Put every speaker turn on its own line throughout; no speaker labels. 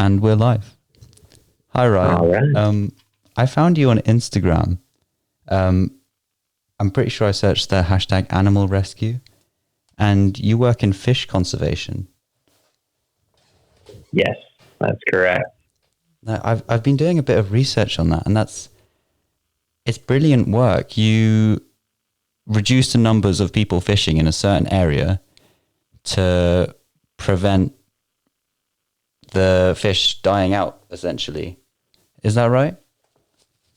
And we're live. Hi, Ryan.
All right.
I found you on Instagram. I'm pretty sure I searched the hashtag animal rescue, and you work in fish conservation.
Yes, that's correct.
Now, I've been doing a bit of research on that, and it's brilliant work. You reduce the numbers of people fishing in a certain area to prevent the fish dying out, essentially. Is that right?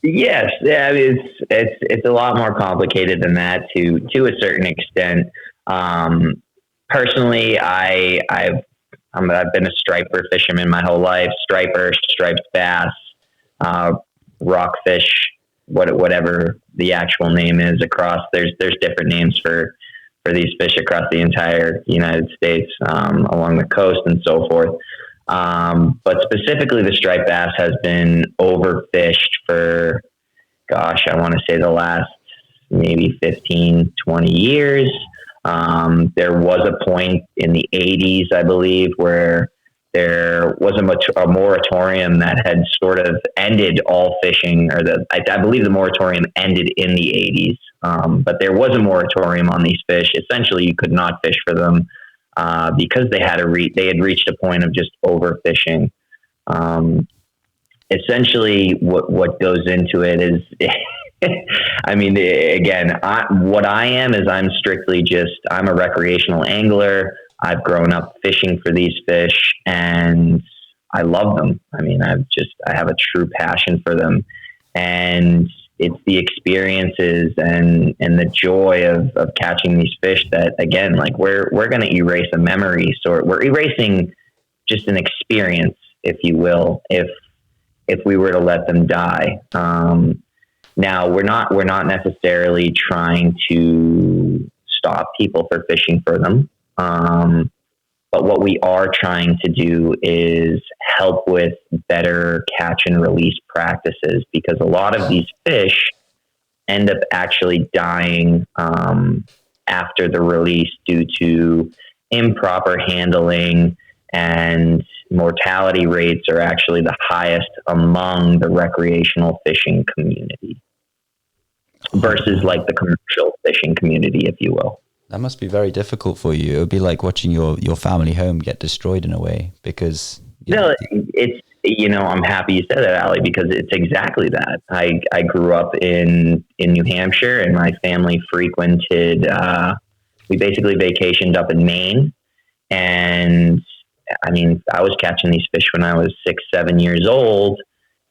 Yes, yeah, it's a lot more complicated than that to a certain extent. Personally, I've been a striper fisherman my whole life. Striper, striped bass, rockfish, whatever the actual name is across. There's different names for these fish across the entire United States, along the coast and so forth. But specifically the striped bass has been overfished for, gosh, I want to say the last maybe 15, 20 years. There was a point in the 80s, I believe, where there was a moratorium that had sort of ended all fishing, or I believe the moratorium ended in the 80s. But there was a moratorium on these fish. Essentially, you could not fish for them because they had reached a point of just overfishing. Essentially, what goes into it is, I mean, again, what I am is I'm a recreational angler. I've grown up fishing for these fish, and I love them. I mean, I have a true passion for them, and it's the experiences and the joy of catching these fish that, again, like we're going to erase a memory. So we're erasing just an experience, if you will, if we were to let them die. Now we're not necessarily trying to stop people for fishing for them. But what we are trying to do is help with better catch and release practices, because a lot of these fish end up actually dying after the release due to improper handling, and mortality rates are actually the highest among the recreational fishing community versus like the commercial fishing community, if you will.
That must be very difficult for you. It would be like watching your family home get destroyed in a way, because...
I'm happy you said that, Ali, because it's exactly that. I grew up in New Hampshire, and my family frequented, we basically vacationed up in Maine. And I mean, I was catching these fish when I was 6, 7 years old,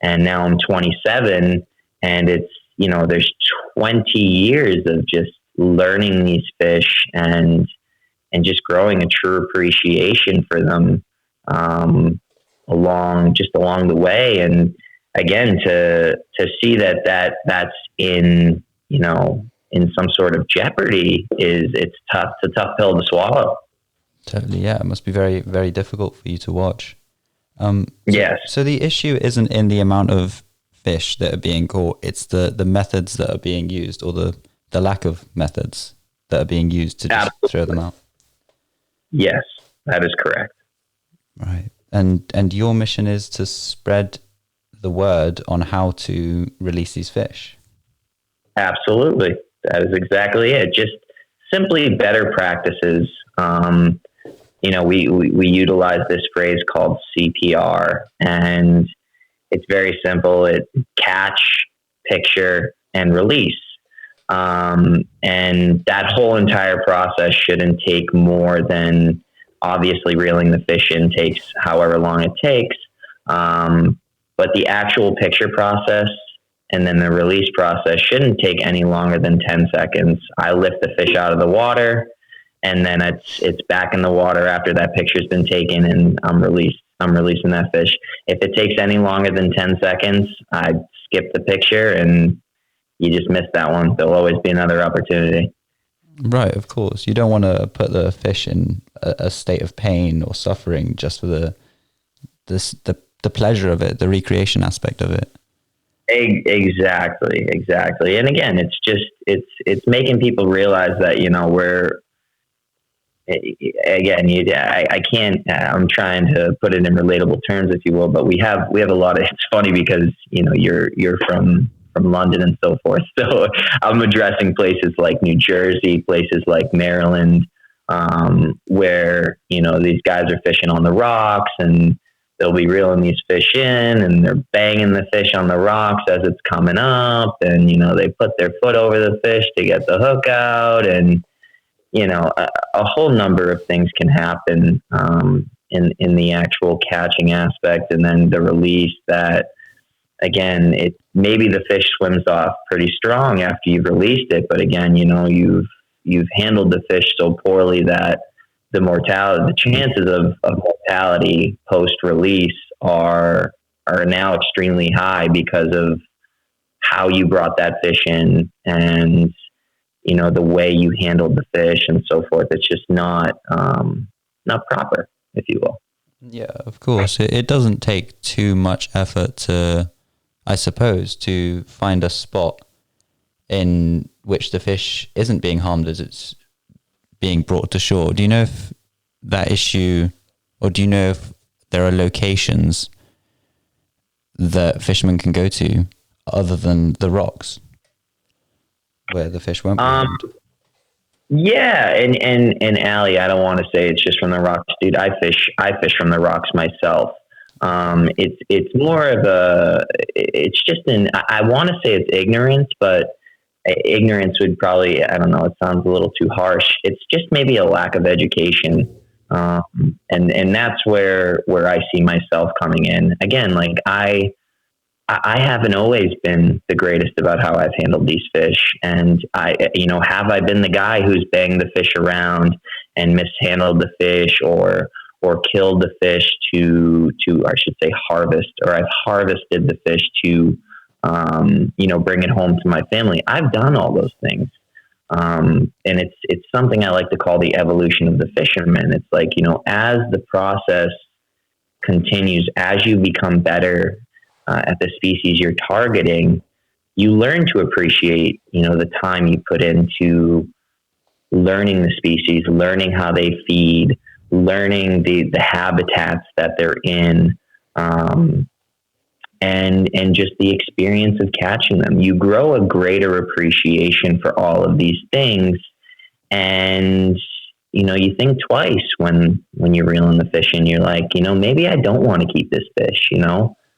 and now I'm 27, and it's, there's 20 years of just learning these fish and just growing a true appreciation for them along the way. And again, to see that's in some sort of jeopardy it's tough. It's a tough pill to swallow.
Totally, yeah. It must be very, very difficult for you to watch.
Yes.
So the issue isn't in the amount of fish that are being caught; it's the methods that are being used, or the lack of methods that are being used to just throw them out.
Yes, that is correct.
Right. And your mission is to spread the word on how to release these fish.
Absolutely. That is exactly it. Just simply better practices. We utilize this phrase called CPR, and it's very simple. It catch, picture, and release. And that whole entire process shouldn't take more than, obviously, reeling the fish in takes however long it takes. But the actual picture process and then the release process shouldn't take any longer than 10 seconds. I lift the fish out of the water, and then it's back in the water after that picture's been taken, and I'm releasing that fish. If it takes any longer than 10 seconds, I skip the picture, and you just missed that one. There'll always be another opportunity.
Right, of course. You don't want to put the fish in a state of pain or suffering just for the pleasure of it, the recreation aspect of it.
Exactly. And again, it's making people realize that, again, I can't. I'm trying to put it in relatable terms, if you will. But we have a lot of. It's funny because you're from London and so forth. So I'm addressing places like New Jersey, places like Maryland, where these guys are fishing on the rocks, and they'll be reeling these fish in, and they're banging the fish on the rocks as it's coming up, and they put their foot over the fish to get the hook out, and a whole number of things can happen in the actual catching aspect, and then the release that, again, maybe the fish swims off pretty strong after you've released it, but again, you've handled the fish so poorly that the chances of mortality post release are now extremely high because of how you brought that fish in, and the way you handled the fish and so forth. It's just not proper, if you will.
Yeah, of course. It doesn't take too much effort to, I suppose, to find a spot in which the fish isn't being harmed as it's being brought to shore. Do you know if that issue, or do you know if there are locations that fishermen can go to other than the rocks where the fish won't be harmed?
Yeah, and Ali, I don't want to say it's just from the rocks, dude. I fish from the rocks myself. It's more of it's just I want to say it's ignorance, but ignorance would probably, I don't know, it sounds a little too harsh. It's just maybe a lack of education. And that's where I see myself coming in. Again, like I haven't always been the greatest about how I've handled these fish. And have I been the guy who's banged the fish around and mishandled the fish or killed the fish to, I should say, harvest, or I've harvested the fish to, bring it home to my family. I've done all those things. And it's something I like to call the evolution of the fisherman. It's like, as the process continues, as you become better at the species you're targeting, you learn to appreciate, the time you put into learning the species, learning how they feed, learning the habitats that they're in, and just the experience of catching them. You grow a greater appreciation for all of these things, and you think twice when you're reeling the fish in. You're like, maybe I don't want to keep this fish.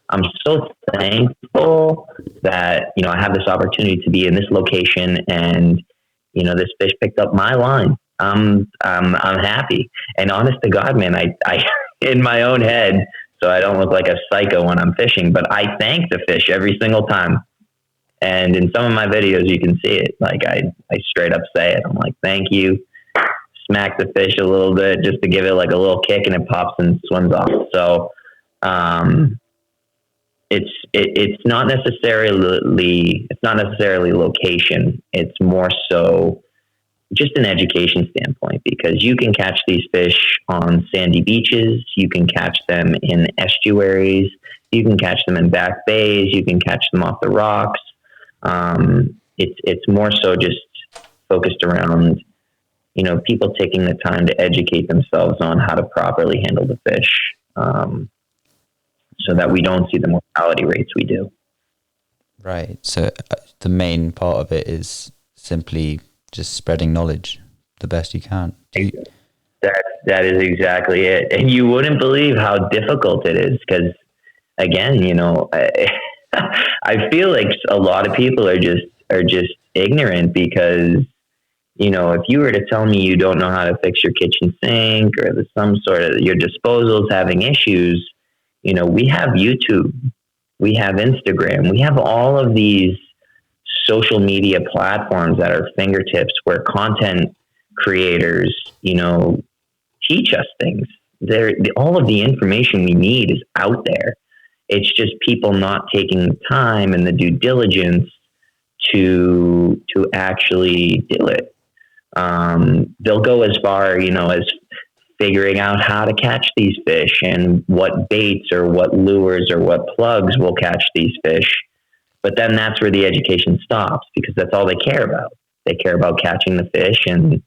I'm so thankful that I have this opportunity to be in this location, and this fish picked up my line. I'm happy. And honest to God, man, I in my own head, so I don't look like a psycho when I'm fishing, but I thank the fish every single time. And in some of my videos, you can see it. Like I straight up say it. I'm like, thank you. Smack the fish a little bit just to give it like a little kick, and it pops and swims off. So, it's not necessarily location. It's more so just an education standpoint, because you can catch these fish on sandy beaches. You can catch them in estuaries. You can catch them in back bays. You can catch them off the rocks. It's more so just focused around, people taking the time to educate themselves on how to properly handle the fish, so that we don't see the mortality rates we do.
Right. So the main part of it is simply just spreading knowledge the best you can.
That is exactly it. And you wouldn't believe how difficult it is, because again, I feel like a lot of people are just ignorant, because if you were to tell me you don't know how to fix your kitchen sink, or there's some sort of your disposals having issues, we have YouTube, we have Instagram, we have all of these social media platforms at our fingertips, where content creators, teach us things. All of the information we need is out there. It's just people not taking the time and the due diligence to actually do it. They'll go as far, as figuring out how to catch these fish, and what baits or what lures or what plugs will catch these fish. But then that's where the education stops, because that's all they care about. They care about catching the fish and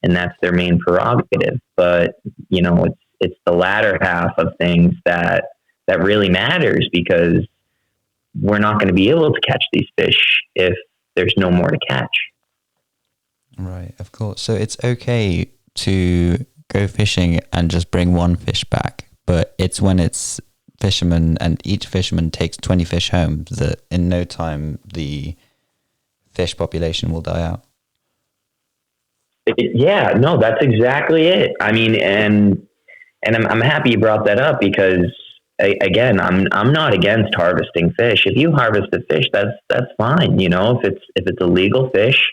and that's their main prerogative. But, you know, it's the latter half of things that really matters, because we're not going to be able to catch these fish if there's no more to catch.
Right, of course. So it's okay to go fishing and just bring one fish back, but it's when it's fishermen and each fisherman takes 20 fish home that in no time the fish population will die out.
Yeah, no, that's exactly it. I mean, and I'm happy you brought that up, because again, I'm not against harvesting fish. If you harvest a fish, that's fine. You know, if it's a legal fish,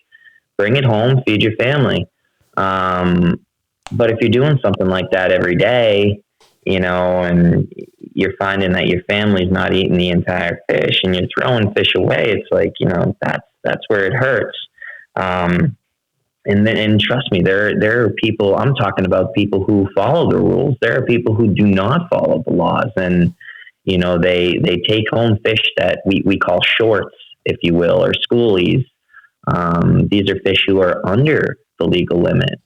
bring it home, feed your family. But if you're doing something like that every day, you know, and you're finding that your family's not eating the entire fish and you're throwing fish away, it's like, you know, that's where it hurts. And trust me, there are people, I'm talking about people who follow the rules. There are people who do not follow the laws, and, you know, they take home fish that we call shorts, if you will, or schoolies. These are fish who are under the legal limit.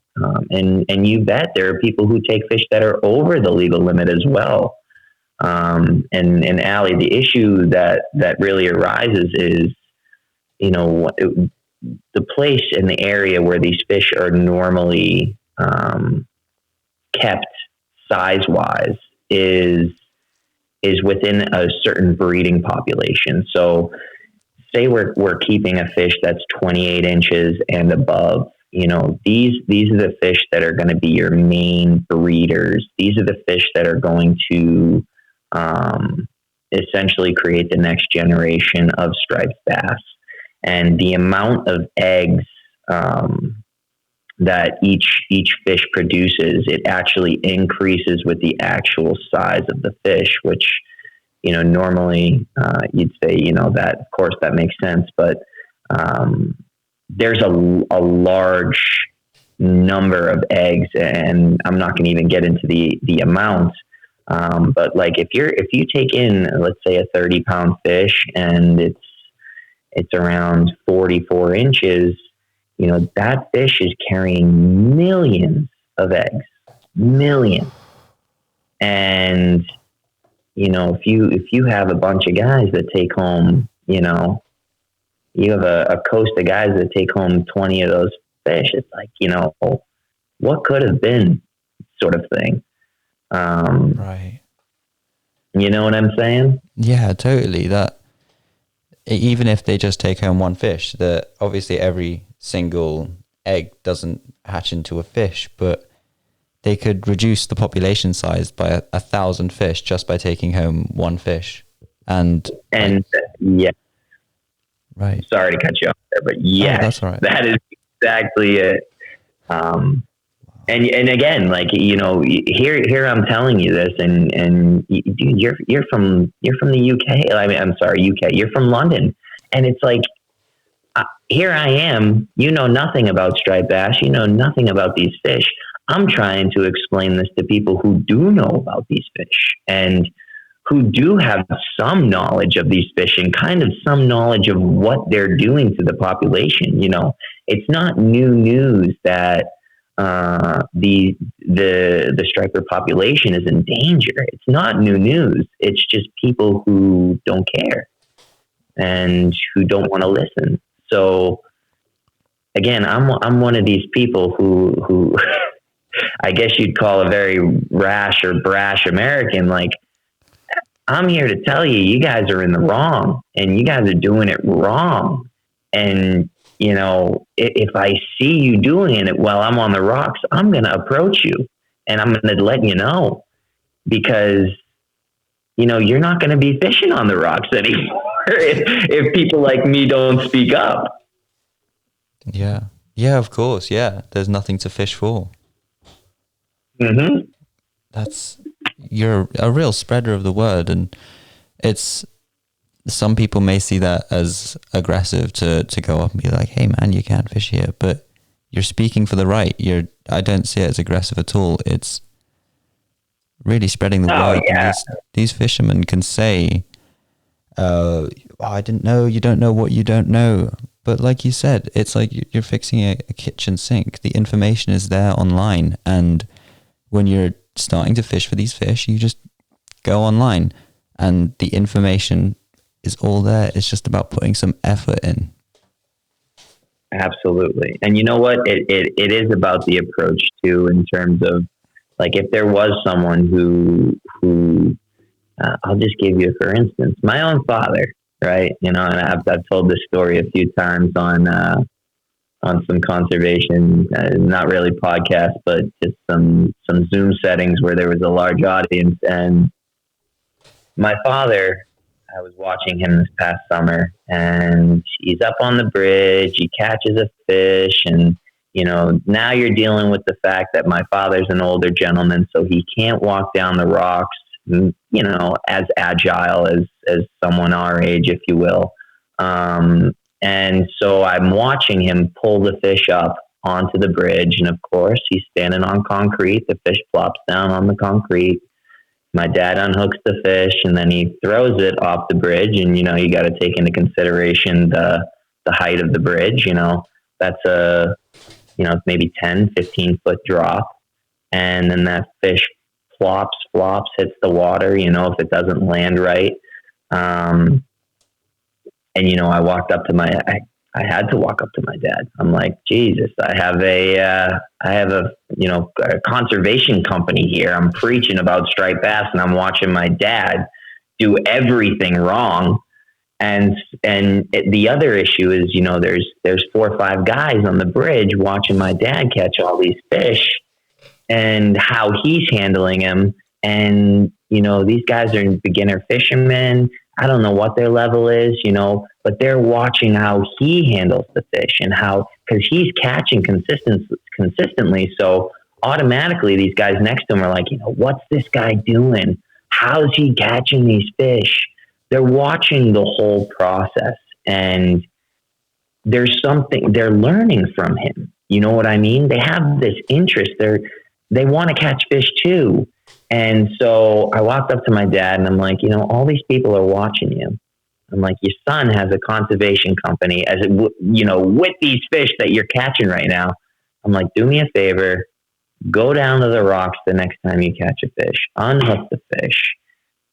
And you bet there are people who take fish that are over the legal limit as well. And Allie, the issue that really arises is, you know, the place in the area where these fish are normally kept size-wise is within a certain breeding population. So say we're keeping a fish that's 28 inches and above. You know, these are the fish that are going to be your main breeders. These are the fish that are going to essentially create the next generation of striped bass. And the amount of eggs that each fish produces, it actually increases with the actual size of the fish, which, you know, normally you'd say, you know, that, of course, that makes sense. But there's a large number of eggs, and I'm not going to even get into the amount. But like if you take in, let's say, a 30-pound fish and it's around 44 inches, you know, that fish is carrying millions of eggs, millions. And, you know, if you have a bunch of guys that take home, you know, you have a coast of guys that take home 20 of those fish, it's like, you know, what could have been, sort of thing.
Right.
You know what I'm saying?
Yeah, totally. That even if they just take home one fish, that obviously every single egg doesn't hatch into a fish, but they could reduce the population size by 1,000 fish just by taking home one fish. And
yeah,
right.
Sorry to cut you off there, but yeah,
that's all right.
That is exactly it. And again, like, you know, here I'm telling you this, and dude, you're from the UK. I mean, I'm sorry, UK. You're from London, and it's like, here I am. You know nothing about striped bass. You know nothing about these fish. I'm trying to explain this to people who do know about these fish and who do have some knowledge of these fish and kind of some knowledge of what they're doing to the population. You know, it's not new news that the striper population is in danger. It's not new news. It's just people who don't care and who don't want to listen. So again, I'm one of these people who I guess you'd call a very rash or brash American. Like, I'm here to tell you, you guys are in the wrong, and you guys are doing it wrong. And, you know, if I see you doing it while I'm on the rocks, I'm going to approach you and I'm going to let you know, because, you know, you're not going to be fishing on the rocks anymore if people like me don't speak up.
Yeah. Yeah, of course. Yeah. There's nothing to fish for.
Mm-hmm.
You're a real spreader of the word, and it's, some people may see that as aggressive to go up and be like, hey man, you can't fish here, but you're speaking for the right. I don't see it as aggressive at all. It's really spreading the word.
Yeah.
These fishermen can say, I didn't know, you don't know what you don't know. But like you said, it's like you're fixing a kitchen sink. The information is there online. And when you're starting to fish for these fish, you just go online and the information is all there. It's just about putting some effort in.
Absolutely. And you know what? It is about the approach too, in terms of, like, if there was someone who I'll just give you, for instance, my own father, right? You know, and I've told this story a few times on some conservation, not really podcast, but just some Zoom settings where there was a large audience. And my father, I was watching him this past summer, and he's up on the bridge. He catches a fish, and you know, now you're dealing with the fact that my father's an older gentleman, so he can't walk down the rocks, you know, as agile as someone our age, if you will. And so I'm watching him pull the fish up onto the bridge, and of course, he's standing on concrete. The fish plops down on the concrete. My dad unhooks the fish, and then he throws it off the bridge. And, you know, you got to take into consideration the height of the bridge. You know, that's maybe 10, 15-foot drop. And then that fish flops, hits the water, you know, if it doesn't land right. And, you know, I had to walk up to my dad. I'm like, Jesus, I have a conservation company here. I'm preaching about striped bass, and I'm watching my dad do everything wrong. And the other issue is, you know, there's 4 or 5 guys on the bridge watching my dad catch all these fish and how he's handling them. And, you know, these guys are beginner fishermen. I don't know what their level is, you know, but they're watching how he handles the fish and because he's catching consistently. So automatically these guys next to him are like, you know, what's this guy doing? How's he catching these fish? They're watching the whole process, and there's something they're learning from him. You know what I mean? They have this interest. They want to catch fish too. And so I walked up to my dad, and I'm like, you know, all these people are watching you. I'm like, your son has a conservation company, with these fish that you're catching right now. I'm like, do me a favor, go down to the rocks the next time you catch a fish, unhook the fish,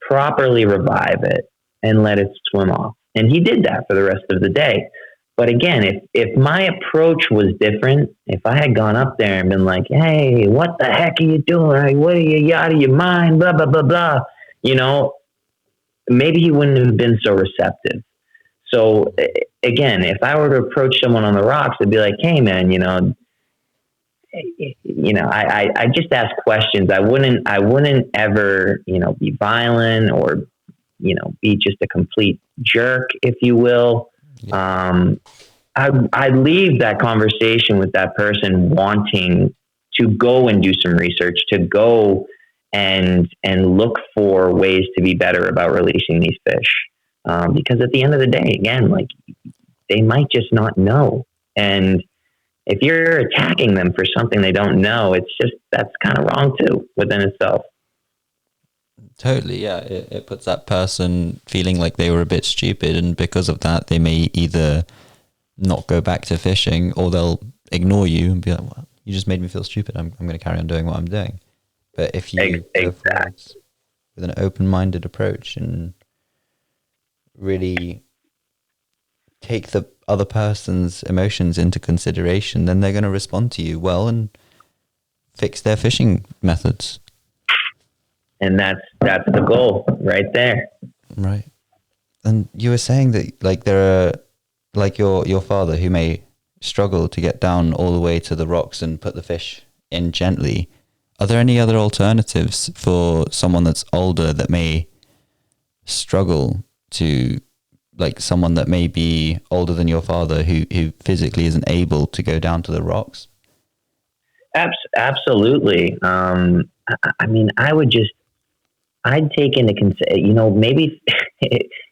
properly revive it, and let it swim off. And he did that for the rest of the day. But again, if my approach was different, if I had gone up there and been like, hey, what the heck are you doing? What are you out of your mind? Blah, blah, blah, blah. You know, maybe he wouldn't have been so receptive. So again, if I were to approach someone on the rocks, I'd be like, hey man, I just ask questions. I wouldn't ever, be violent or, be just a complete jerk, if you will. I leave that conversation with that person wanting to go and do some research, to go and look for ways to be better about releasing these fish. Because at the end of the day, again, like, they might just not know. And if you're attacking them for something they don't know, that's kind of wrong too within itself.
Totally, yeah. It puts that person feeling like they were a bit stupid, and because of that, they may either not go back to fishing, or they'll ignore you and be like, well, you just made me feel stupid. I'm going to carry on doing what I'm doing. But if you go forward with an open-minded approach and really take the other person's emotions into consideration, then they're going to respond to you well and fix their fishing methods.
And that's the goal right there.
Right. And you were saying that, like, there are, like, your father who may struggle to get down all the way to the rocks and put the fish in gently. Are there any other alternatives for someone that's older that may struggle to, like, someone that may be older than your father who physically isn't able to go down to the rocks?
Absolutely. I mean, I'd take into consideration, maybe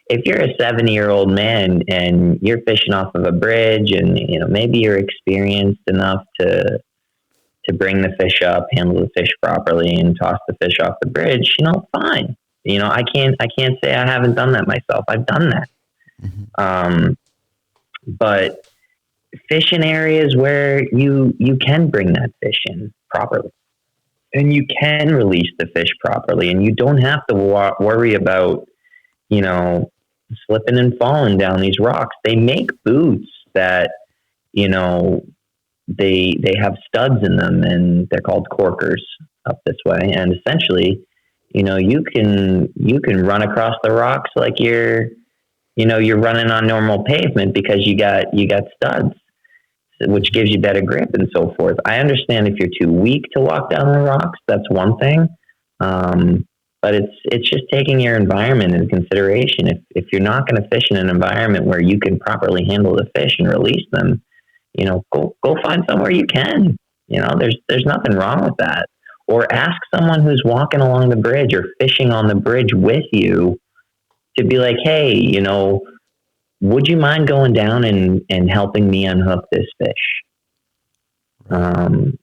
if you're a 70-year-old man and you're fishing off of a bridge, and, maybe you're experienced enough to bring the fish up, handle the fish properly, and toss the fish off the bridge, fine. I can't say I haven't done that myself. I've done that. Mm-hmm. But fish in areas where you can bring that fish in properly, and you can release the fish properly, and you don't have to worry about, slipping and falling down these rocks. They make boots that, you know, they have studs in them, and they're called corkers up this way. And essentially, you can run across the rocks like you're running on normal pavement because you got studs, which gives you better grip and so forth. I understand if you're too weak to walk down the rocks, that's one thing. But it's just taking your environment into consideration. If you're not going to fish in an environment where you can properly handle the fish and release them, go find somewhere you can. There's nothing wrong with that. Or ask someone who's walking along the bridge or fishing on the bridge with you to be like, hey, would you mind going down and helping me unhook this fish? And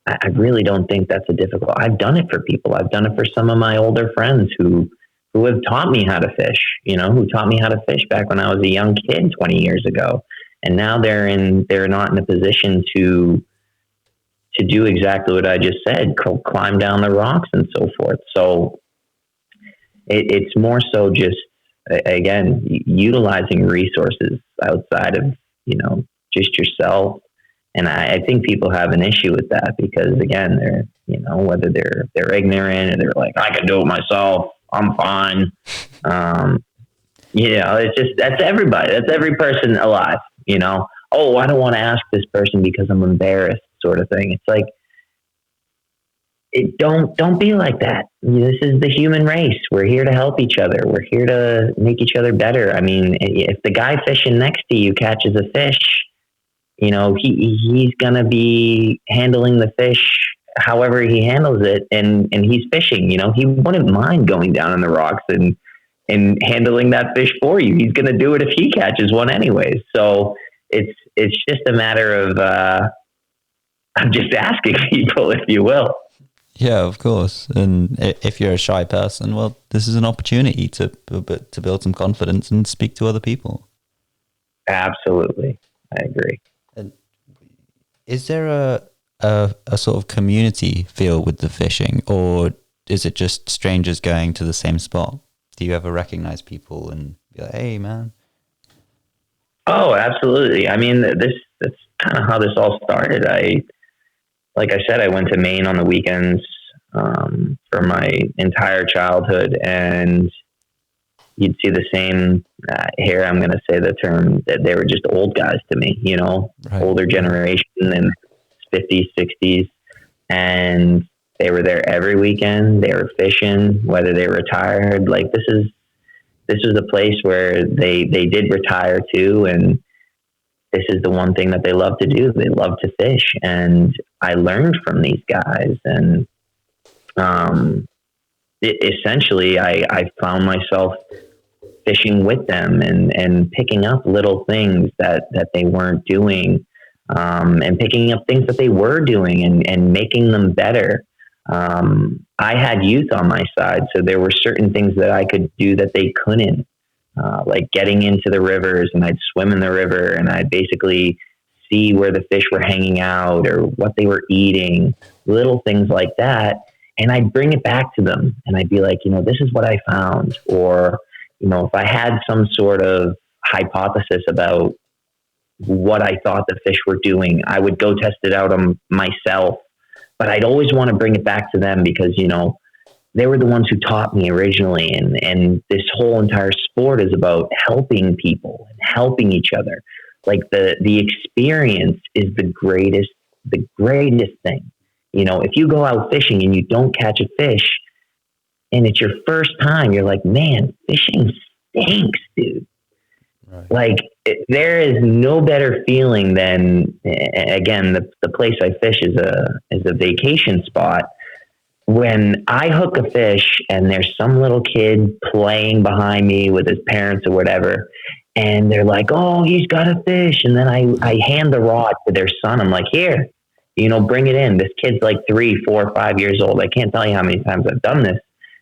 I really don't think that's a difficult. I've done it for people. I've done it for some of my older friends who have taught me how to fish, who taught me how to fish back when I was a young kid 20 years ago. And now they're not in a position to do exactly what I just said, climb down the rocks and so forth. So it's more so just, again, utilizing resources outside of, just yourself. And I think people have an issue with that because, again, they're, whether they're ignorant or they're like, I can do it myself, I'm fine. It's just, that's everybody. That's every person alive, Oh, I don't want to ask this person because I'm embarrassed, sort of thing. It's like, don't be like that. This is the human race. We're here to help each other. We're here to make each other better. I mean, if the guy fishing next to you catches a fish, he's going to be handling the fish however he handles it, and he's fishing. He wouldn't mind going down in the rocks and handling that fish for you. He's going to do it if he catches one anyways. So it's just a matter of I'm just asking people, if you will.
Yeah, of course. And if you're a shy person, well, this is an opportunity to build some confidence and speak to other people.
Absolutely. I agree.
And is there a sort of community feel with the fishing, or is it just strangers going to the same spot? Do you ever recognize people and be like, hey, man?
Oh, absolutely. I mean, that's kind of how this all started. Like I said, I went to Maine on the weekends for my entire childhood, and you'd see the same here. I'm going to say the term that they were just old guys to me, right. Older generation in 50s, 60s, and they were there every weekend. They were fishing, whether they retired. Like this is a place where they did retire too, and this is the one thing that they love to do. They love to fish, and I learned from these guys. And essentially, I found myself fishing with them and picking up little things that they weren't doing, and picking up things that they were doing and making them better. I had youth on my side, so there were certain things that I could do that they couldn't. Like getting into the rivers, and I'd swim in the river, and I'd basically see where the fish were hanging out or what they were eating, little things like that. And I'd bring it back to them, and I'd be like, this is what I found. Or, if I had some sort of hypothesis about what I thought the fish were doing, I would go test it out on myself. But I'd always want to bring it back to them because, they were the ones who taught me originally. And this whole entire sport is about helping people and helping each other. Like the experience is the greatest thing. If you go out fishing and you don't catch a fish and it's your first time, you're like, man, fishing stinks, dude. Right. Like there is no better feeling than, again, the place I fish is a vacation spot. When I hook a fish and there's some little kid playing behind me with his parents or whatever, and they're like, oh, he's got a fish. And then I hand the rod to their son. I'm like, here, bring it in. This kid's like 3, 4, 5 years old. I can't tell you how many times I've done this.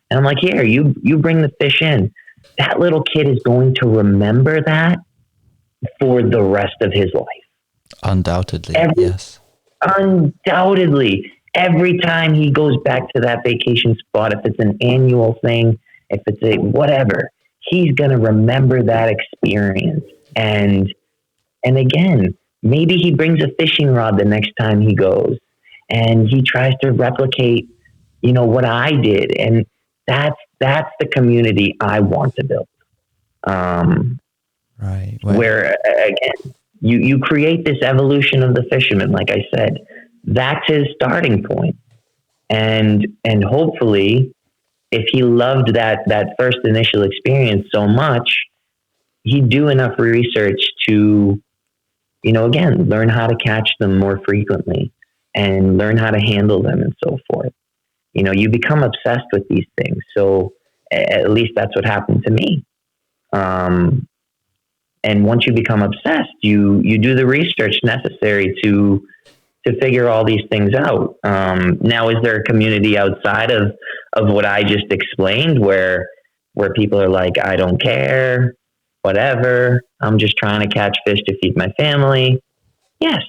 And I'm like, here, you bring the fish in. That little kid is going to remember that for the rest of his life.
Undoubtedly,
Every,
yes.
undoubtedly, every time he goes back to that vacation spot, if it's an annual thing, if it's a whatever, he's going to remember that experience. And again, maybe he brings a fishing rod the next time he goes and he tries to replicate, what I did. And that's the community I want to build. Um,
Right.
where again, you create this evolution of the fisherman, like I said, that's his starting point. And hopefully if he loved that first initial experience so much, he'd do enough research to, again, learn how to catch them more frequently and learn how to handle them and so forth. You become obsessed with these things. So at least that's what happened to me. And once you become obsessed, you do the research necessary to figure all these things out. Now, is there a community outside of what I just explained where people are like, I don't care, whatever, I'm just trying to catch fish to feed my family? Yes,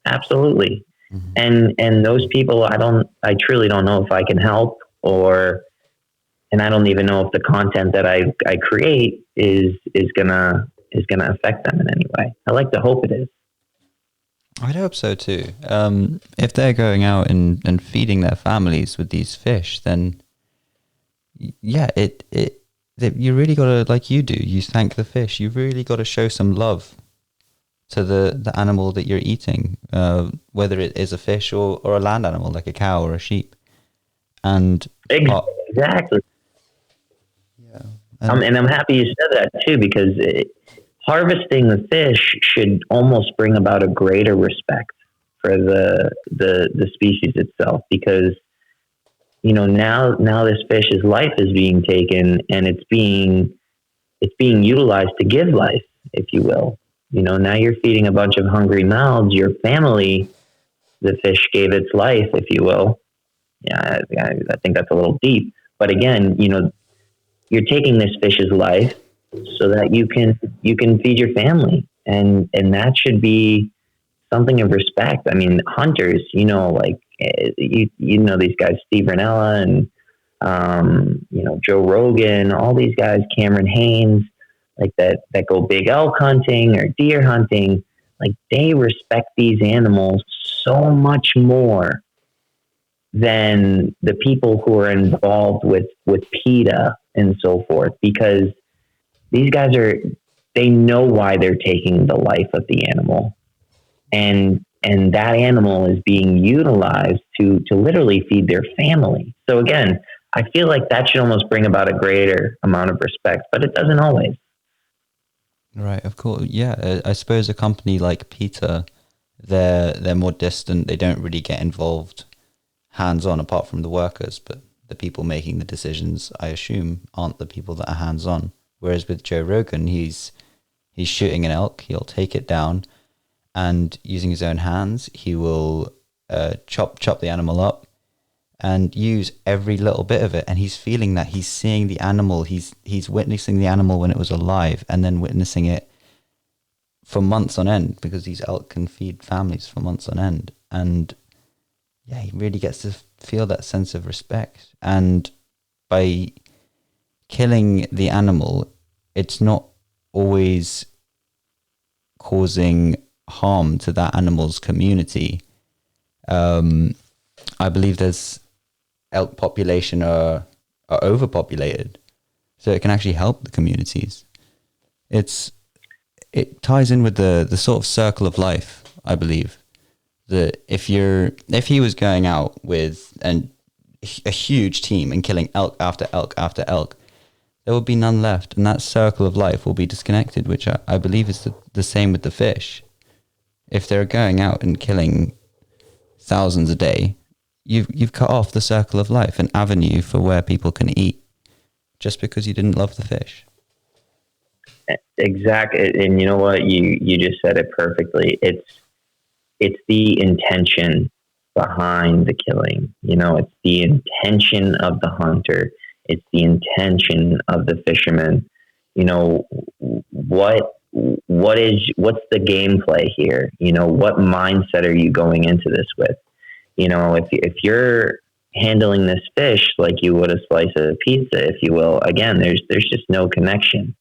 absolutely.
Mm-hmm.
And those people, I truly don't know if I can help, and I don't even know if the content that I create is gonna affect them in any way. I like to hope it is.
I'd hope so too. If they're going out and feeding their families with these fish, then yeah, you really gotta, like you do, you thank the fish. You've really got to show some love to the animal that you're eating, whether it is a fish or a land animal like a cow or a sheep. And
exactly.
yeah,
And I'm happy you said that too, because harvesting the fish should almost bring about a greater respect for the species itself, because now this fish's life is being taken and it's being utilized to give life, if you will. Now you're feeding a bunch of hungry mouths. Your family, the fish gave its life, if you will. Yeah, I think that's a little deep, but again, you're taking this fish's life so that you can feed your family, and that should be something of respect. I mean, hunters, like these guys, Steve Ranella and Joe Rogan, all these guys, Cameron Haynes, like that go big elk hunting or deer hunting. Like, they respect these animals so much more than the people who are involved with PETA and so forth, because these guys they know why they're taking the life of the animal, and that animal is being utilized to literally feed their family. So again, I feel like that should almost bring about a greater amount of respect, but it doesn't always.
right, of course. Yeah, I suppose a company like PETA, they're more distant. They don't really get involved hands-on, apart from the workers, but the people making the decisions, I assume, aren't the people that are hands-on. Whereas with Joe Rogan, he's shooting an elk, he'll take it down, and using his own hands, he will chop the animal up and use every little bit of it. And he's feeling that, he's seeing the animal, he's witnessing the animal when it was alive, and then witnessing it for months on end, because these elk can feed families for months on end. And yeah, he really gets to feel that sense of respect. And by killing the animal, it's not always causing harm to that animal's community. I believe there's elk population are overpopulated, so it can actually help the communities. It ties in with the sort of circle of life, I believe, that if he was going out with a huge team and killing elk after elk after elk, there will be none left, and that circle of life will be disconnected, which I believe is the same with the fish. If they're going out and killing thousands a day, you've cut off the circle of life, an avenue for where people can eat, just because you didn't love the fish.
Exactly. And you know what? You just said it perfectly. It's the intention behind the killing. It's the intention of the hunter. It's the intention of the fisherman. What what's the gameplay here? What mindset are you going into this with? If you're handling this fish like you would a slice of pizza, if you will, again, there's just no connection.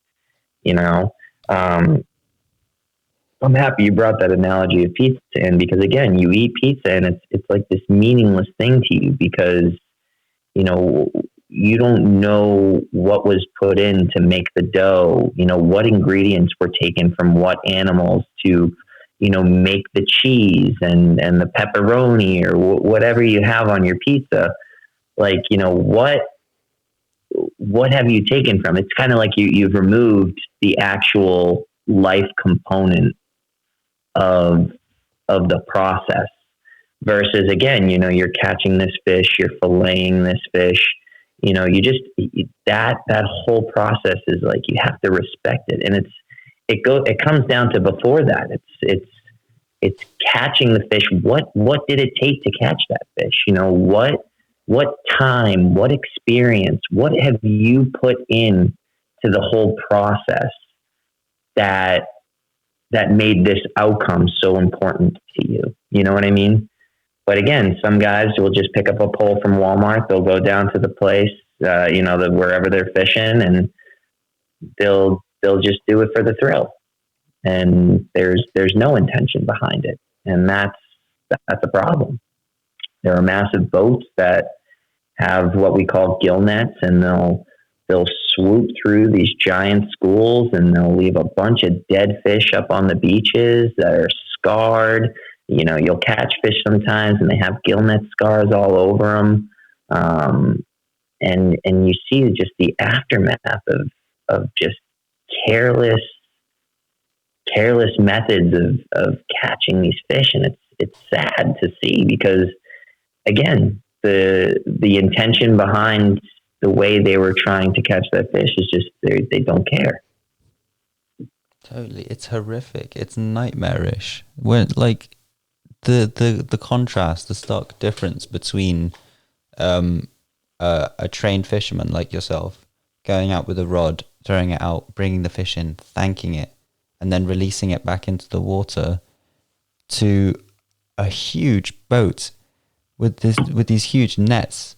I'm happy you brought that analogy of pizza in, because again, you eat pizza and it's like this meaningless thing to you, because you don't know what was put in to make the dough, what ingredients were taken from what animals to make the cheese and the pepperoni or whatever you have on your pizza. Like, what have you taken from? It's kind of like you've removed the actual life component of the process, versus, again, you're catching this fish, you're filleting this fish, that whole process is like, you have to respect it. And it comes down to, before that, it's catching the fish. What did it take to catch that fish? What time, what experience, what have you put in to the whole process that made this outcome so important to you? You know what I mean? But again, some guys will just pick up a pole from Walmart. They'll go down to the place, wherever they're fishing, and they'll just do it for the thrill. And there's no intention behind it. And that's a problem. There are massive boats that have what we call gill nets, and they'll swoop through these giant schools, and they'll leave a bunch of dead fish up on the beaches that are scarred. You'll catch fish sometimes and they have gill net scars all over them. And you see just the aftermath of just careless methods of catching these fish. And it's sad to see, because again, the intention behind the way they were trying to catch that fish is just, they don't care.
Totally. It's horrific. It's nightmarish. When, like, the contrast, the stark difference between a trained fisherman like yourself going out with a rod, throwing it out, bringing the fish in, thanking it, and then releasing it back into the water, to a huge boat with these huge nets.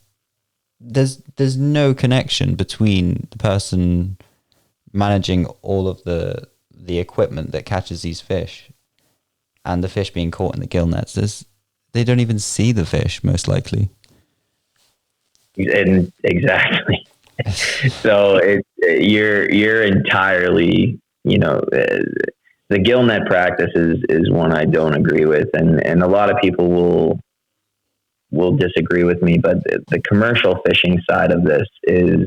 There's no connection between the person managing all of the equipment that catches these fish and the fish being caught in the gill nets. They don't even see the fish, most likely.
And exactly. So you're entirely, the gill net practice is one I don't agree with, and a lot of people will disagree with me, but the commercial fishing side of this is,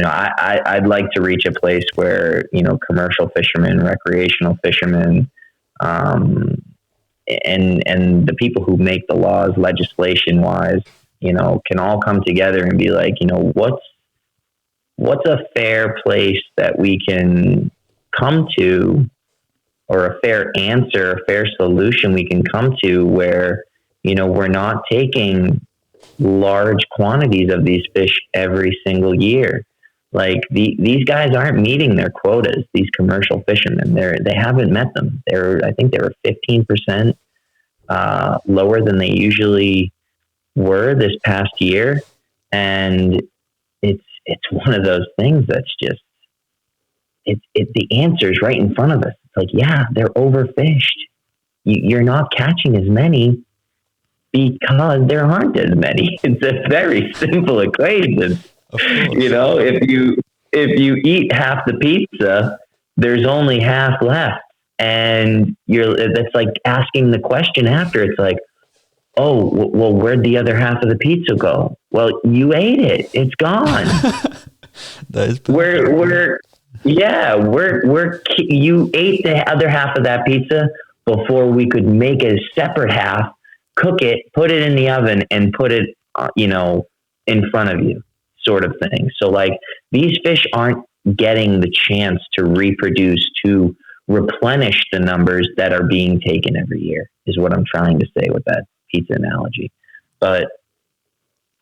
I'd like to reach a place where, commercial fishermen, recreational fishermen, and the people who make the laws legislation wise, can all come together and be like, what's a fair place that we can come to, or a fair answer, a fair solution we can come to, where, we're not taking large quantities of these fish every single year. Like these guys aren't meeting their quotas. These commercial fishermen, they haven't met them. I think they were 15% lower than they usually were this past year, and it's one of those things that's just the answer's right in front of us. It's like, yeah, they're overfished. You're not catching as many because there aren't as many. It's a very simple equation. If you eat half the pizza, there's only half left, and that's like asking the question after. It's like, oh, well, where'd the other half of the pizza go? Well, you ate it. It's gone.
That is
you ate the other half of that pizza before we could make a separate half, cook it, put it in the oven, and put it, in front of you, sort of thing. So like, these fish aren't getting the chance to reproduce, to replenish the numbers that are being taken every year, is what I'm trying to say with that pizza analogy. But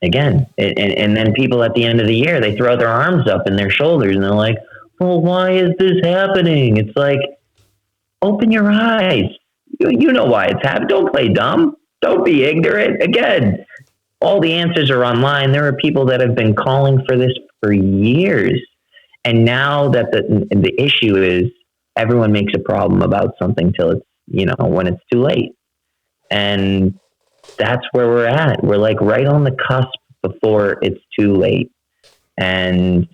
again, and then people at the end of the year, they throw their arms up and their shoulders and they're like, well, why is this happening? It's like, Open your eyes. You know why it's happening. Don't play dumb. Don't be ignorant. Again, all the answers are online. There are people that have been calling for this for years. And now that the issue is everyone makes a problem about something till it's, when it's too late. And that's where we're at. We're like right on the cusp before it's too late. And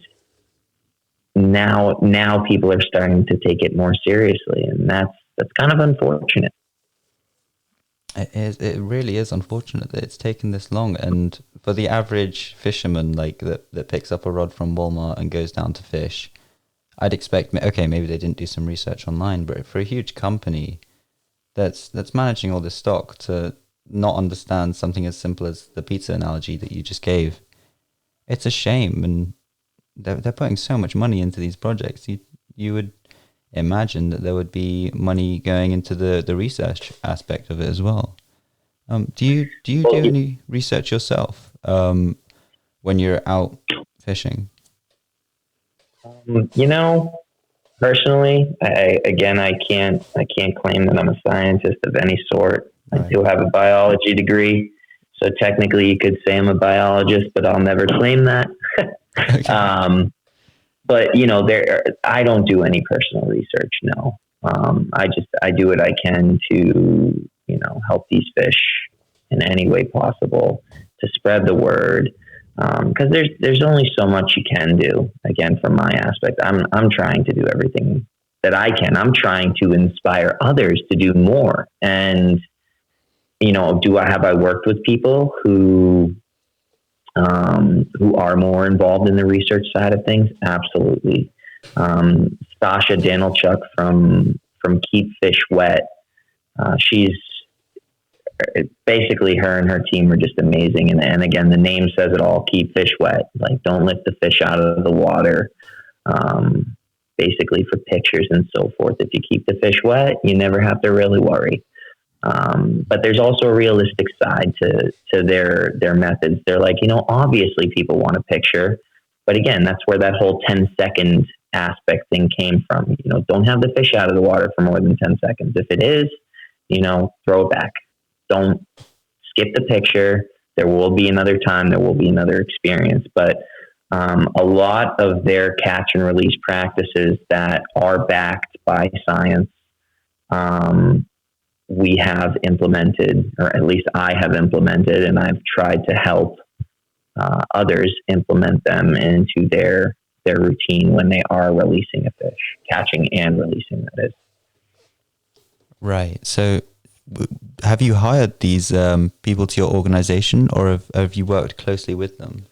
now people are starting to take it more seriously. And that's kind of unfortunate.
It really is unfortunate that it's taken this long. And for the average fisherman, like that picks up a rod from Walmart and goes down to fish, I'd expect, okay, maybe they didn't do some research online, but for a huge company that's managing all this stock to not understand something as simple as the pizza analogy that you just gave, it's a shame. And they're putting so much money into these projects. You would imagine that there would be money going into the research aspect of it as well. Do you do any research yourself when you're out fishing?
Personally, I can't claim that I'm a scientist of any sort. Right. I do have a biology degree, so technically you could say I'm a biologist, but I'll never claim that. Okay. But I don't do any personal research. No, I do what I can to help these fish in any way possible, to spread the word. Because there's only so much you can do. Again, from my aspect, I'm trying to do everything that I can. I'm trying to inspire others to do more. And have I worked with people who are more involved in the research side of things? Absolutely. Sasha Danilchuk from Keep Fish Wet. She's basically, her and her team are just amazing. And again, the name says it all. Keep fish wet. Like, don't lift the fish out of the water. Basically for pictures and so forth. If you keep the fish wet, you never have to really worry. But there's also a realistic side to their methods. They're like, obviously people want a picture, but again, that's where that whole 10-second aspect thing came from. Don't have the fish out of the water for more than 10 seconds. If it is, throw it back. Don't skip the picture. There will be another time. There will be another experience. But a lot of their catch and release practices that are backed by science, we have implemented, or at least I have implemented, and I've tried to help others implement them into their routine when they are releasing a fish, catching and releasing, that is.
Right. So have you hired these people to your organization, or have you worked closely with them?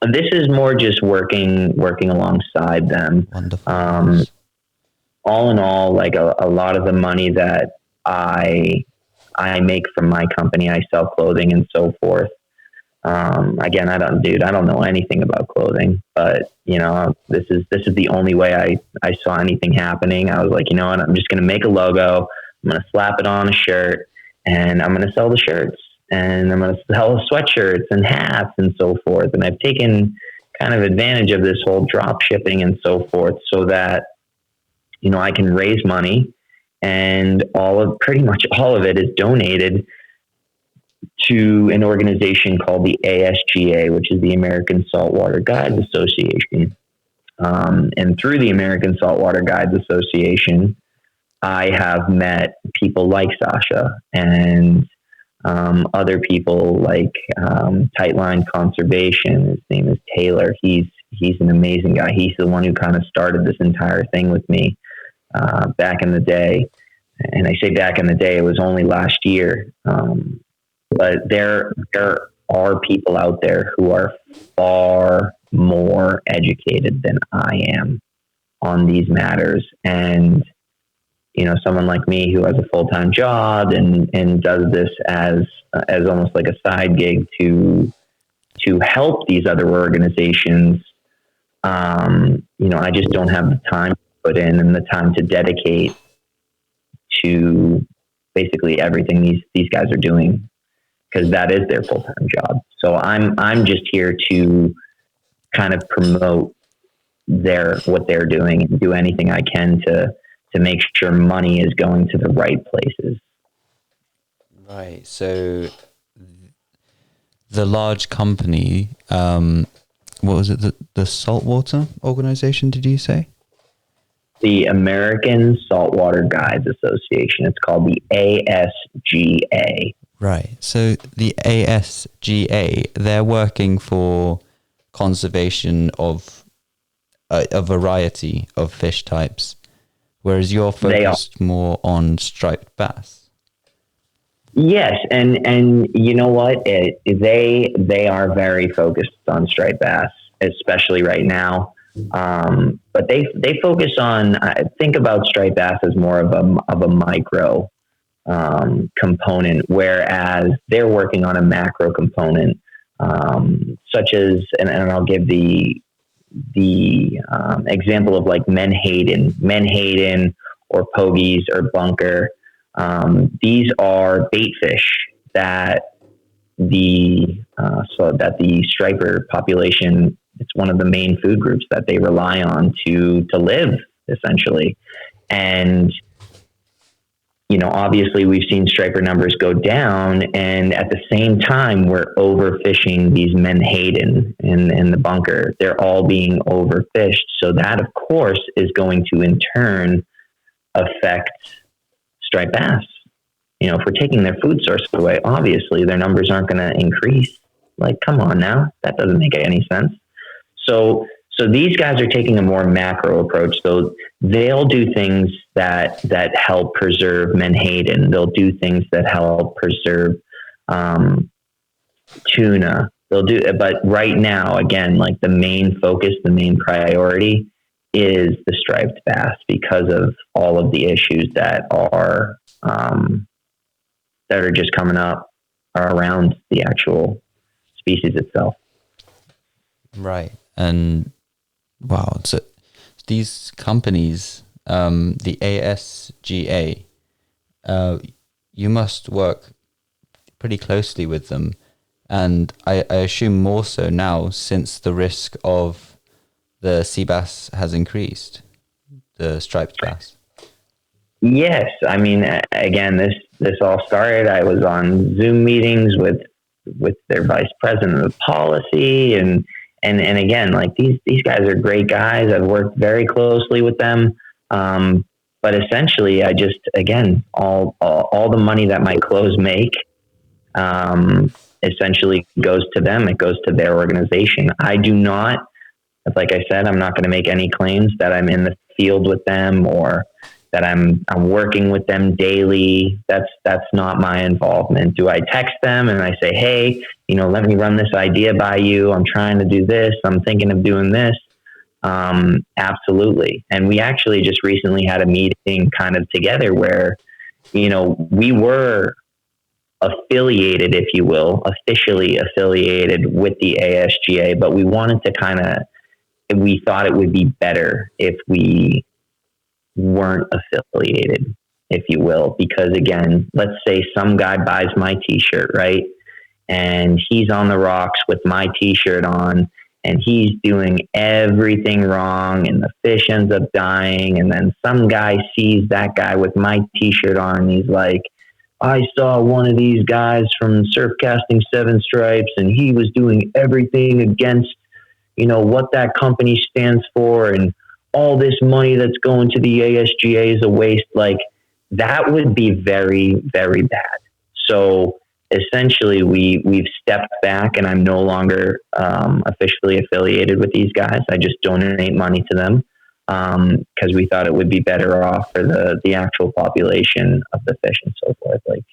This is more just working alongside them.
Wonderful.
All in all, like a lot of the money that I make from my company, I sell clothing and so forth. Again, I don't know anything about clothing, but this is the only way I saw anything happening. I was like, what, I'm just going to make a logo. I'm going to slap it on a shirt, and I'm going to sell the shirts, and I'm going to sell sweatshirts and hats and so forth. And I've taken kind of advantage of this whole drop shipping and so forth, so that, I can raise money, and pretty much all of it is donated to an organization called the ASGA, which is the American Saltwater Guides Association. And through the American Saltwater Guides Association, I have met people like Sasha and other people like Tightline Conservation. His name is Taylor. He's an amazing guy. He's the one who kind of started this entire thing with me back in the day. And I say back in the day, it was only last year. But there are people out there who are far more educated than I am on these matters. And, someone like me who has a full-time job and does this as almost like a side gig to help these other organizations, I just don't have the time to put in and the time to dedicate to basically everything these guys are doing, because that is their full-time job. So I'm just here to kind of promote what they're doing and do anything I can to to make sure money is going to the right places.
Right. So the large company, what was it? The saltwater organization? Did you say?
The American Saltwater Guides Association. It's called the ASGA.
Right. So the ASGA, they're working for conservation of a variety of fish types, whereas you're focused more on striped bass.
Yes, and you know what? They are very focused on striped bass, especially right now. But they focus on, think about striped bass as more of a micro component, whereas they're working on a macro component, such as, and I'll give the example of like menhaden or pogies or bunker. These are bait fish that the striper population, it's one of the main food groups that they rely on to live, essentially. And obviously we've seen striper numbers go down, and at the same time we're overfishing these menhaden in the bunker. They're all being overfished. So that of course is going to in turn affect striped bass. If we're taking their food source away, obviously their numbers aren't going to increase. Like, come on now, that doesn't make any sense. So these guys are taking a more macro approach. So they'll do things that help preserve menhaden. They'll do things that help preserve tuna. But right now, again, like the main focus, the main priority is the striped bass because of all of the issues that are just coming up around the actual species itself.
Right. And wow, so these companies, the ASGA, you must work pretty closely with them, and I assume more so now since the risk of the sea bass has increased, the striped bass.
Yes, I mean, again, this all started. I was on Zoom meetings with their vice president of policy, and again, like these guys are great guys. I've worked very closely with them, but essentially, I just, again, all the money that my clothes make, essentially goes to them. It goes to their organization. I do not, like I said, I'm not going to make any claims that I'm in the field with them or that I'm working with them daily. That's not my involvement. Do I text them and I say, hey, let me run this idea by you. I'm trying to do this. I'm thinking of doing this. Absolutely. And we actually just recently had a meeting kind of together where, we were affiliated, if you will, officially affiliated with the ASGA, but we wanted to we thought it would be better if we weren't affiliated, if you will, because again, let's say some guy buys my t-shirt, right? And he's on the rocks with my t-shirt on and he's doing everything wrong and the fish ends up dying. And then some guy sees that guy with my t-shirt on and he's like, I saw one of these guys from Surf Casting Seven Stripes and he was doing everything against, what that company stands for, and all this money that's going to the ASGA is a waste. Like, that would be very, very bad. So essentially we've stepped back and I'm no longer officially affiliated with these guys. I just donate money to them because we thought it would be better off for the actual population of the fish and so forth. Like,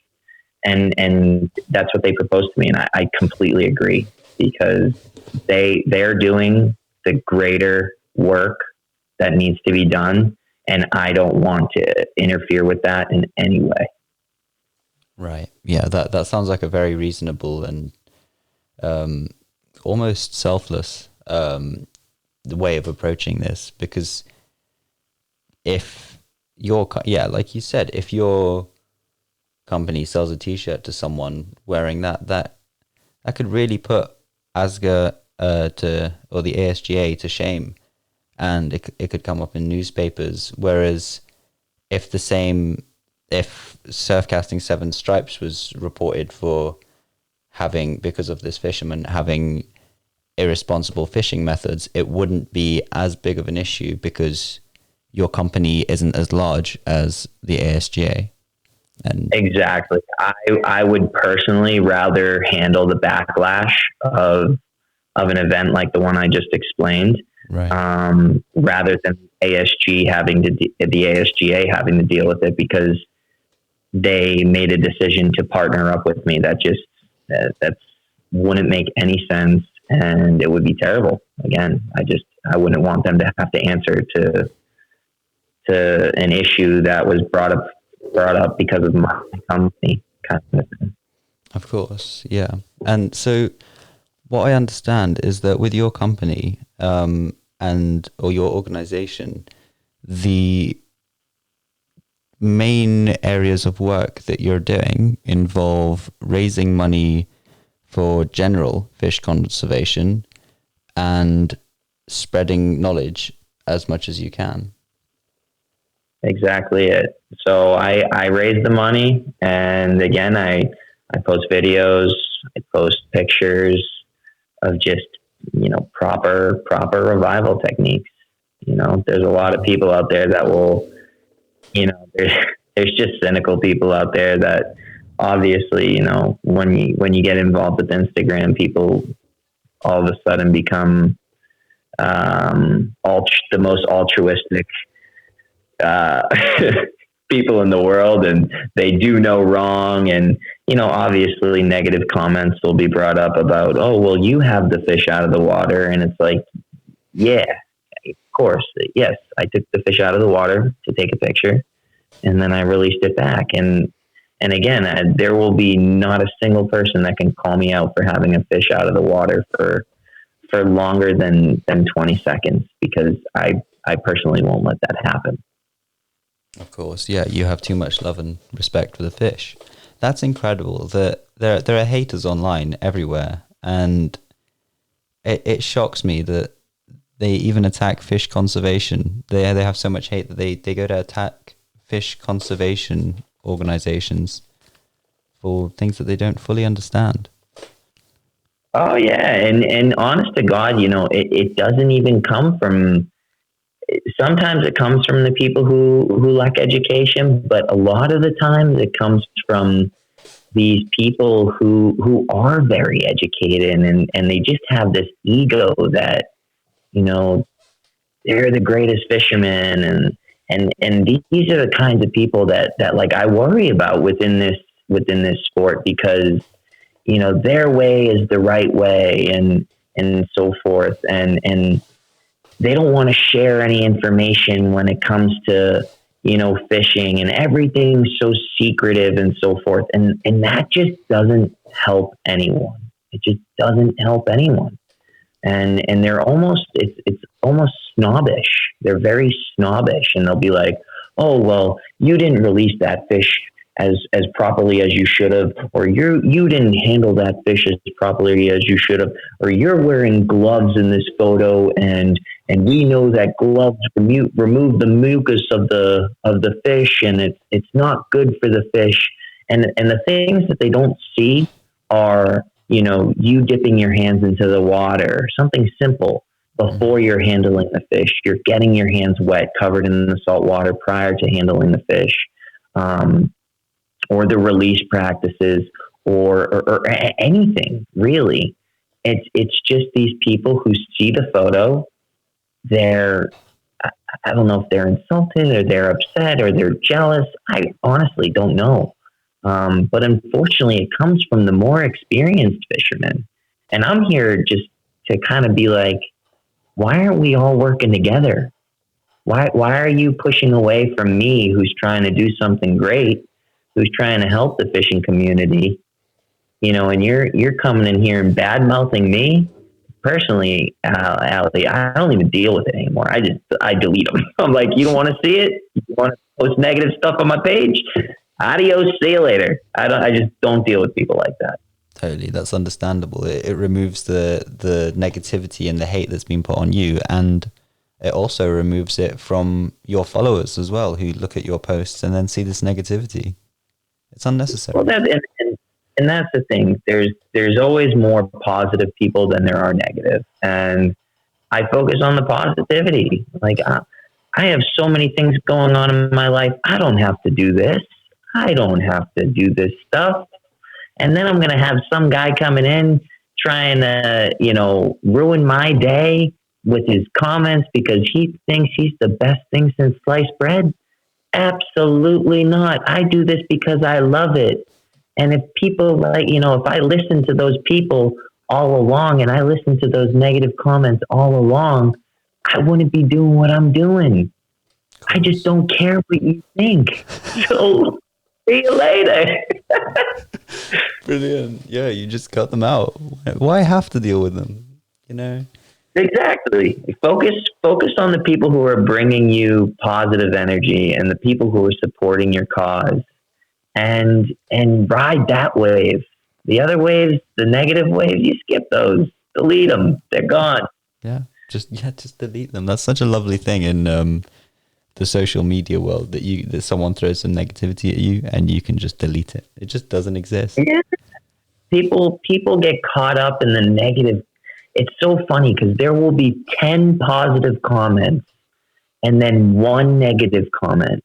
and that's what they proposed to me. And I completely agree because they're doing the greater work that needs to be done. And I don't want to interfere with that in any way.
Right. Yeah, that sounds like a very reasonable and almost selfless way of approaching this, because if like you said, if your company sells a t-shirt to someone wearing that could really put ASGA or the ASGA to shame, and it could come up in newspapers. Whereas if Surfcasting Seven Stripes was reported for having, because of this fisherman having irresponsible fishing methods, it wouldn't be as big of an issue because your company isn't as large as the ASGA. And
exactly. I would personally rather handle the backlash of an event like the one I just explained,
right.
Rather than the ASGA having to deal with it, because they made a decision to partner up with me. That wouldn't make any sense, and it would be terrible. Again, I wouldn't want them to have to answer to an issue that was brought up because of my company, kind of thing.
Of course, yeah. And so what I understand is that with your company or your organization, the main areas of work that you're doing involve raising money for general fish conservation and spreading knowledge as much as you can.
Exactly it. So I raise the money, and again, I post videos, I post pictures of just, proper revival techniques. There's a lot of people out there that will, there's just cynical people out there that obviously, when you get involved with Instagram, people all of a sudden become the most altruistic people in the world, and they do no wrong. And, obviously negative comments will be brought up about, oh, well, you have the fish out of the water. And it's like, yeah, of course. Yes, I took the fish out of the water to take a picture, and then I released it back. And again, there will be not a single person that can call me out for having a fish out of the water for longer than 20 seconds, because I personally won't let that happen.
Of course, yeah, you have too much love and respect for the fish. That's incredible that there are haters online everywhere, and it shocks me that they even attack fish conservation. They have so much hate that they go to attack fish conservation organizations for things that they don't fully understand.
Oh yeah, and honest to God, it doesn't even come from. Sometimes it comes from the people who lack education, but a lot of the times it comes from these people who are very educated, and they just have this ego that, they're the greatest fishermen, and these are the kinds of people that like I worry about within this sport, because their way is the right way, and so forth, and they don't want to share any information when it comes to, fishing, and everything's so secretive and so forth. And that just doesn't help anyone. It just doesn't help anyone. And they're almost, it's almost snobbish. They're very snobbish, and they'll be like, oh, well, you didn't release that fish as properly as you should have, or you didn't handle that fish as properly as you should have, or you're wearing gloves in this photo, and we know that gloves remove the mucus of the fish, and it's not good for the fish. And the things that they don't see are, you dipping your hands into the water, something simple. Before you're handling the fish, you're getting your hands wet, covered in the salt water prior to handling the fish. Or the release practices, or anything really. It's just these people who see the photo. I don't know if they're insulted, or they're upset, or they're jealous. I honestly don't know. But unfortunately, it comes from the more experienced fishermen. And I'm here just to kind of be like, why aren't we all working together? Why are you pushing away from me, who's trying to do something great, who's trying to help the fishing community, and you're coming in here and bad mouthing me? Personally, Ali, I don't even deal with it anymore. I delete them. I'm like, you don't want to see it? You want to post negative stuff on my page? Adios, see you later. I just don't deal with people like that.
Totally, that's understandable. It removes the negativity and the hate that's been put on you, and it also removes it from your followers as well, who look at your posts and then see this negativity. It's unnecessary.
Well, and that's the thing. There's always more positive people than there are negative, and I focus on the positivity. Like I have so many things going on in my life. I don't have to do this. I don't have to do this stuff. And then I'm going to have some guy coming in trying to, ruin my day with his comments because he thinks he's the best thing since sliced bread. Absolutely not. I do this because I love it. And if people if I listen to those people all along and I listen to those negative comments all along, I wouldn't be doing what I'm doing. I just don't care what you think. So see you later.
Brilliant. Yeah, you just cut them out. Why have to deal with them?
Exactly. Focus on the people who are bringing you positive energy and the people who are supporting your cause, and ride that wave. The other waves, the negative waves, you skip those. Delete them. They're gone.
Yeah, just delete them. That's such a lovely thing in the social media world that someone throws some negativity at you and you can just delete it. It just doesn't exist.
Yeah. People get caught up in the negative. It's so funny because there will be 10 positive comments and then one negative comment,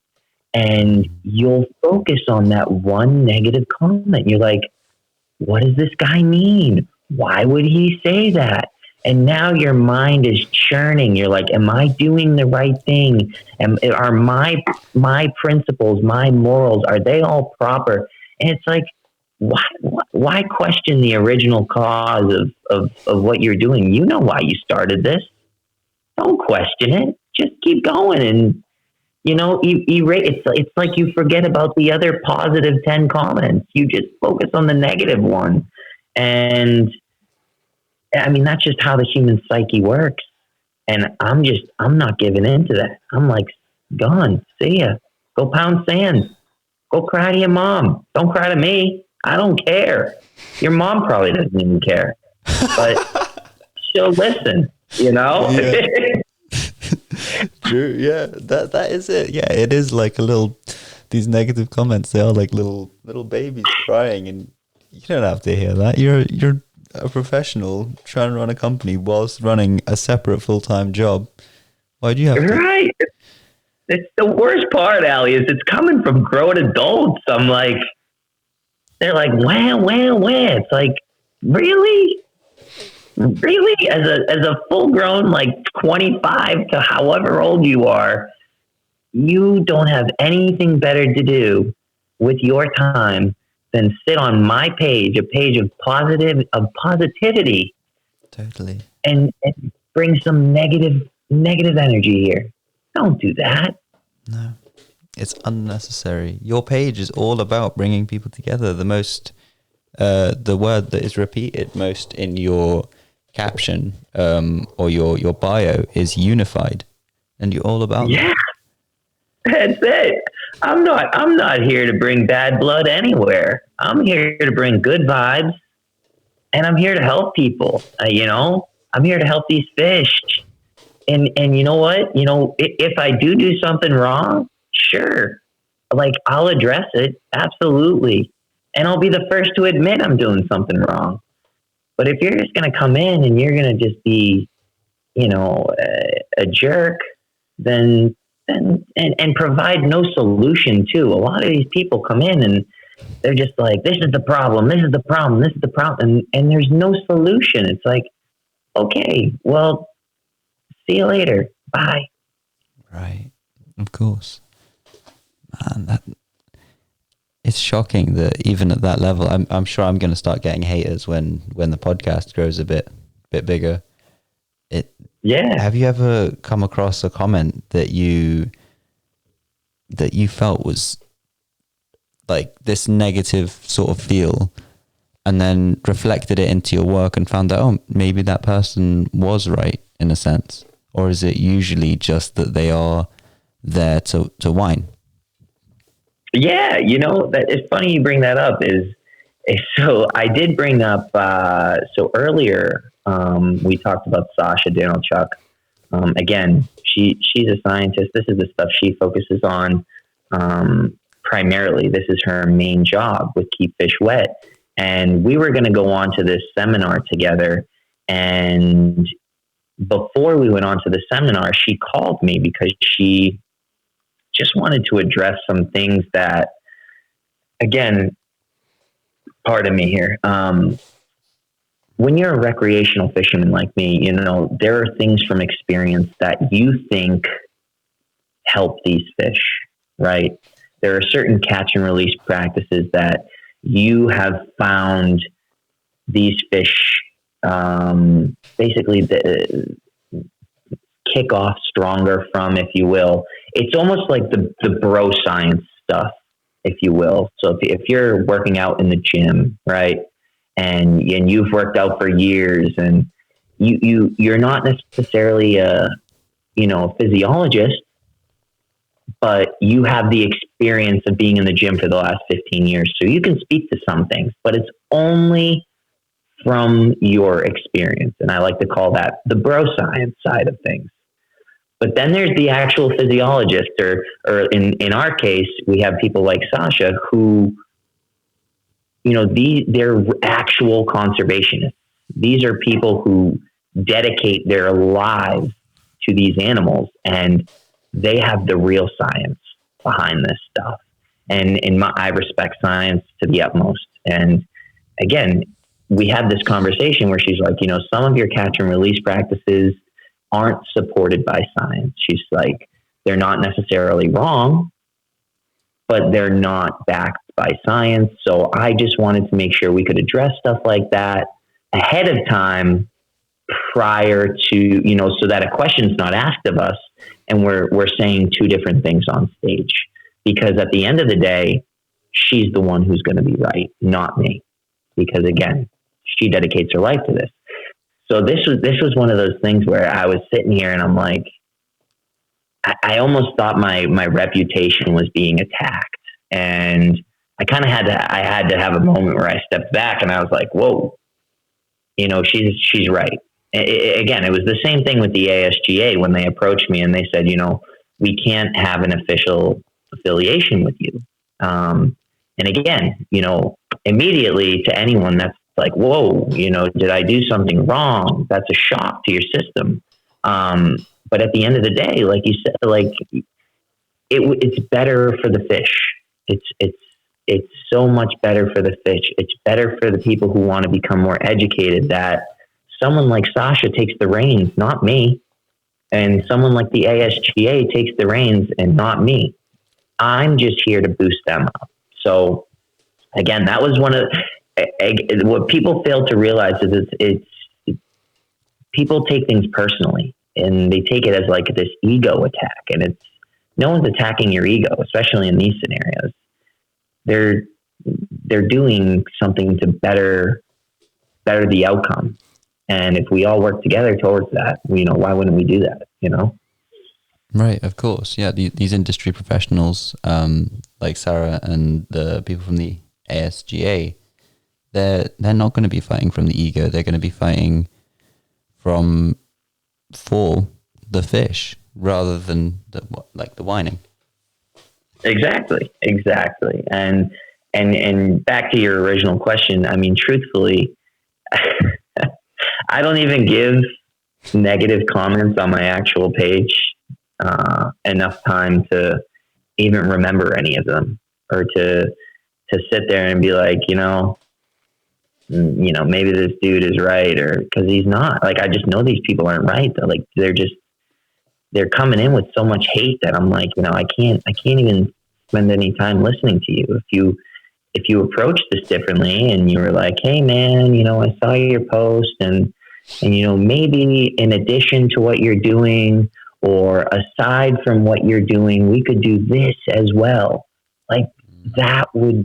and you'll focus on that one negative comment. You're like, what does this guy mean? Why would he say that? And now your mind is churning. You're like, am I doing the right thing? Are my principles, my morals, are they all proper? And it's like, why question the original cause of what you're doing? You know why you started this. Don't question it. Just keep going. And, it's like you forget about the other positive 10 comments. You just focus on the negative one. And I mean, that's just how the human psyche works. And I'm not giving in to that. I'm like, gone. See ya. Go pound sand. Go cry to your mom. Don't cry to me. I don't care. Your mom probably doesn't even care, but she'll listen,
Yeah. True. Yeah. That is it. Yeah. It is like these negative comments, they are like little babies crying, and you don't have to hear that. You're a professional trying to run a company whilst running a separate full-time job. Why do you have to?
Right. It's the worst part, Ali, is it's coming from grown adults. I'm like, they're like, wow. It's like, really? As a full grown, like 25 to however old you are, you don't have anything better to do with your time than sit on my page, a page of positivity.
Totally.
And bring some negative energy here. Don't do that.
No. It's unnecessary. Your page is all about bringing people together. The word that is repeated most in your caption or your bio is unified, and you're all about
that. That's it. I'm not here to bring bad blood anywhere. I'm here to bring good vibes, and I'm here to help people. I'm here to help these fish. And you know what? If I do something wrong, sure. Like, I'll address it. Absolutely. And I'll be the first to admit I'm doing something wrong. But if you're just going to come in and you're going to just be, a jerk, then provide no solution too. A lot of these people come in and they're just like, this is the problem. This is the problem. This is the problem. And there's no solution. It's like, okay, well, see you later. Bye.
Right. Of course. Man, it's shocking that even at that level, I'm sure I'm going to start getting haters when the podcast grows a bit bigger.
Yeah.
Have you ever come across a comment that you felt was like this negative sort of feel, and then reflected it into your work and found out, oh, maybe that person was right in a sense? Or is it usually just that they are there to whine?
Yeah, that it's funny you bring that up. So I did bring up so earlier we talked about Sasha Danilchuk, Again, she's a scientist. This is the stuff she focuses on. Primarily, this is her main job with Keep Fish Wet. And we were going to go on to this seminar together. And before we went on to the seminar, she called me because she just wanted to address some things that, again, pardon me here. When you're a recreational fisherman like me, you know, there are things from experience that you think help these fish, right? There are certain catch and release practices that you have found these fish basically kick off stronger from, if you will. It's almost like the bro science stuff, if you will. So if you're working out in the gym, right, and you've worked out for years, and you're not necessarily a physiologist, but you have the experience of being in the gym for the last 15 years. So you can speak to some things, but it's only from your experience. And I like to call that the bro science side of things. But then there's the actual physiologist, or in our case, we have people like Sasha who, they're actual conservationists. These are people who dedicate their lives to these animals, and they have the real science behind this stuff. And I respect science to the utmost. And again, we had this conversation where she's like, some of your catch and release practices aren't supported by science. She's like, they're not necessarily wrong, but they're not backed by science. So I just wanted to make sure we could address stuff like that ahead of time, prior to, so that a question's not asked of us and we're saying two different things on stage. Because at the end of the day, she's the one who's going to be right, not me. Because again, she dedicates her life to this. So this was one of those things where I was sitting here and I'm like, I almost thought my reputation was being attacked. And I kind of had to have a moment where I stepped back and I was like, whoa, she's right. Again, it was the same thing with the ASGA when they approached me and they said, we can't have an official affiliation with you. And again, immediately to anyone that's like, whoa, did I do something wrong? That's a shock to your system. But at the end of the day, like you said, like it's better for the fish. It's so much better for the fish. It's better for the people who want to become more educated, that someone like Sasha takes the reins, not me. And someone like the ASGA takes the reins and not me. I'm just here to boost them up. So again, that was one of what people fail to realize is it's people take things personally and they take it as like this ego attack, and it's no one's attacking your ego, especially in these scenarios. They're doing something to better the outcome. And if we all work together towards that, why wouldn't we do that?
Right, of course. Yeah, these industry professionals, like Sarah and the people from the ASGA, they're not going to be fighting from the ego. They're going to be fighting for the fish rather than the whining.
Exactly. And back to your original question. I mean, truthfully, I don't even give negative comments on my actual page enough time to even remember any of them, or to sit there and be like, maybe this dude is right, or because he's not. Like, I just know these people aren't right. They're coming in with so much hate that I'm like, I can't even spend any time listening to you. If you approach this differently and you were like, hey man, I saw your post and maybe in addition to what you're doing, or aside from what you're doing, we could do this as well. Like, that would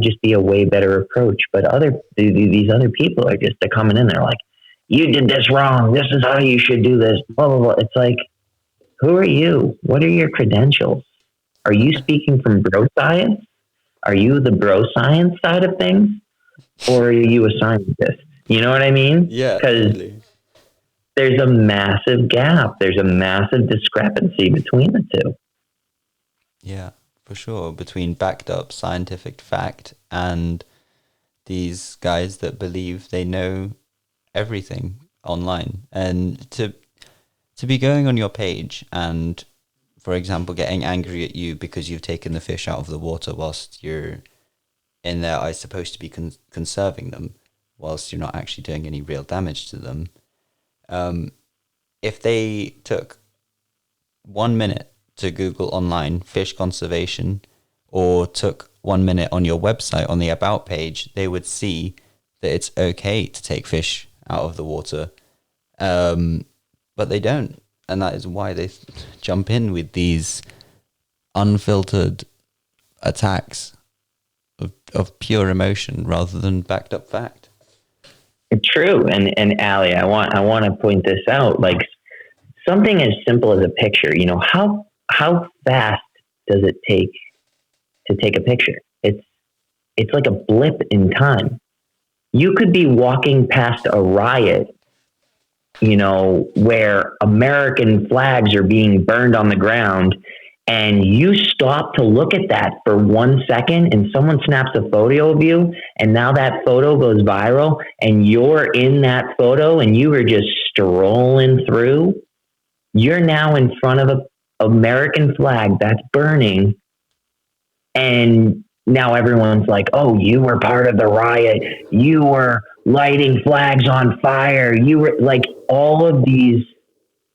just be a way better approach. But these other people are they're coming in, they're like, you did this wrong. This is how you should do this. Blah, blah, blah. It's like, who are you? What are your credentials? Are you speaking from bro science? Are you the bro science side of things? Or are you a scientist? You know what I mean?
Yeah.
Because
totally.
there's a massive gap. There's a massive discrepancy between the two.
Yeah, for sure. Between backed up scientific fact and these guys that believe they know everything online. And to be going on your page and, for example, getting angry at you because you've taken the fish out of the water whilst you're in their eyes supposed to be conserving them, whilst you're not actually doing any real damage to them. If they took 1 minute to Google online fish conservation, or took 1 minute on your website on the about page, they would see that it's okay to take fish out of the water. But they don't. And that is why they jump in with these unfiltered attacks of pure emotion rather than backed up fact.
True. And Ali, I want to point this out. Like, something as simple as a picture, how fast does it take to take a picture? It's like a blip in time. You could be walking past a riot, where American flags are being burned on the ground, and you stop to look at that for 1 second, and someone snaps a photo of you, and now that photo goes viral, and you're in that photo, and you were just strolling through. You're now in front of an American flag that's burning, and now everyone's like, oh, you were part of the riot. You were lighting flags on fire. You were like, all of these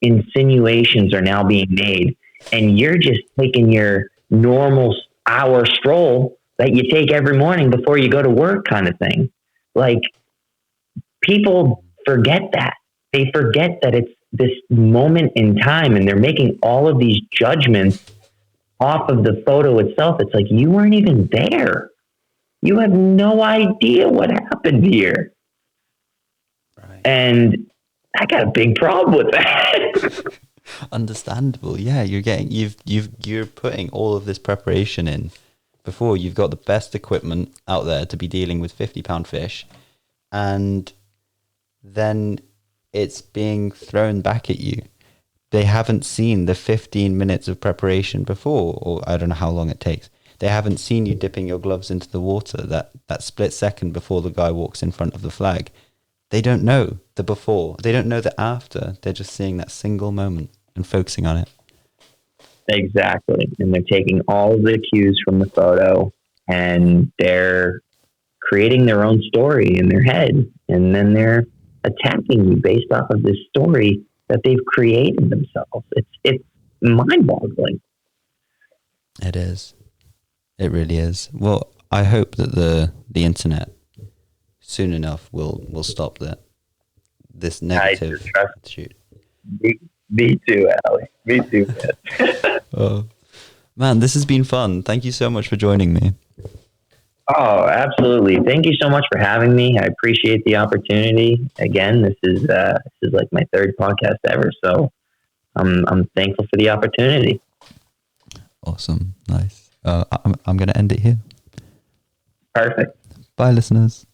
insinuations are now being made, and you're just taking your normal hour stroll that you take every morning before you go to work kind of thing. Like, people forget that. They forget that it's this moment in time, and they're making all of these judgments off of the photo itself. It's like, you weren't even there. You have no idea what happened here.
Right.
And I got a big problem with that.
Understandable. Yeah, you're putting all of this preparation in before you've got the best equipment out there to be dealing with 50-pound fish, and then it's being thrown back at you. They haven't seen the 15 minutes of preparation before, or I don't know how long it takes. They haven't seen you dipping your gloves into the water that split second before the guy walks in front of the flag. They don't know the before. They don't know the after. They're just seeing that single moment and focusing on it.
Exactly. And they're taking all of the cues from the photo, and they're creating their own story in their head. And then they're attacking you based off of this story that they've created themselves. It's mind-boggling.
It is. It really is. Well, I hope that the internet soon enough will stop this negative attitude.
Me too, Ali. Me too, man.
Oh, man, this has been fun. Thank you so much for joining me.
Oh, absolutely. Thank you so much for having me. I appreciate the opportunity. Again, this is like my third podcast ever, so I'm thankful for the opportunity.
Awesome. Nice. I'm going to end it here.
Perfect.
Bye, listeners.